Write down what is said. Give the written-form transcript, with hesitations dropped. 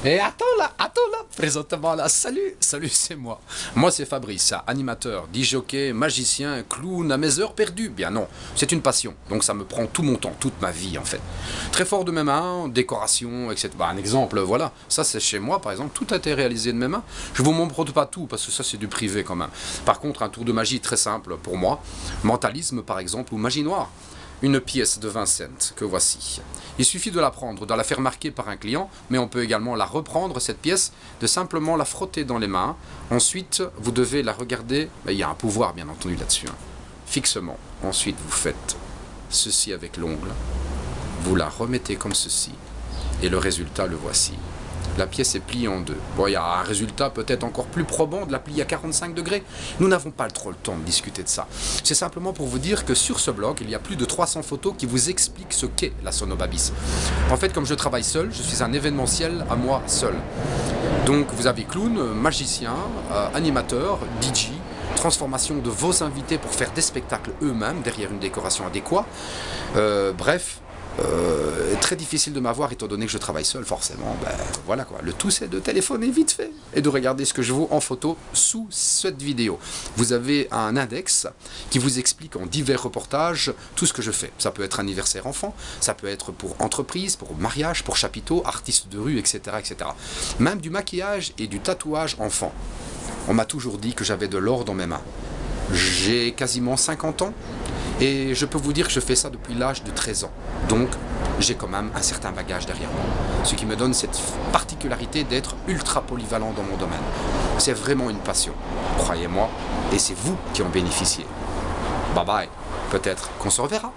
Et attends là, présente-moi là, salut, c'est moi. Moi c'est Fabrice, animateur, disjockey, magicien, clown à mes heures perdues. Bien non, c'est une passion, donc ça me prend tout mon temps, toute ma vie en fait. Très fort de mes mains, décoration, etc. Bah, un exemple, voilà, ça c'est chez moi par exemple, tout a été réalisé de mes mains. Je vous montre pas tout, parce que ça c'est du privé quand même. Par contre, un tour de magie très simple pour moi, mentalisme par exemple, ou magie noire. Une pièce de 20 cents que voici. Il suffit de la prendre, de la faire marquer par un client, mais on peut également la reprendre, cette pièce, de simplement la frotter dans les mains. Ensuite, vous devez la regarder, mais il y a un pouvoir bien entendu là-dessus, hein, fixement. Ensuite, vous faites ceci avec l'ongle, vous la remettez comme ceci, et le résultat, le voici. La pièce est pliée en deux. Bon, il y a un résultat peut-être encore plus probant de la plier à 45 degrés. Nous n'avons pas trop le temps de discuter de ça. C'est simplement pour vous dire que sur ce blog, il y a plus de 300 photos qui vous expliquent ce qu'est la sonobabis. En fait, comme je travaille seul, je suis un événementiel à moi seul. Donc vous avez clown, magicien, animateur, DJ, transformation de vos invités pour faire des spectacles eux-mêmes derrière une décoration adéquate. Bref. Très difficile de m'avoir étant donné que je travaille seul forcément, ben voilà quoi, le tout c'est de téléphoner vite fait et de regarder ce que je vaux en photo sous cette vidéo. Vous avez un index qui vous explique en divers reportages tout ce que je fais. Ça peut être anniversaire enfant, ça peut être pour entreprise, pour mariage, pour chapiteau, artiste de rue, etc., etc. Même du maquillage et du tatouage enfant. On m'a toujours dit que j'avais de l'or dans mes mains. J'ai quasiment 50 ans. Et je peux vous dire que je fais ça depuis l'âge de 13 ans. Donc, j'ai quand même un certain bagage derrière moi. Ce qui me donne cette particularité d'être ultra polyvalent dans mon domaine. C'est vraiment une passion, croyez-moi, et c'est vous qui en bénéficiez. Bye bye, peut-être qu'on se reverra.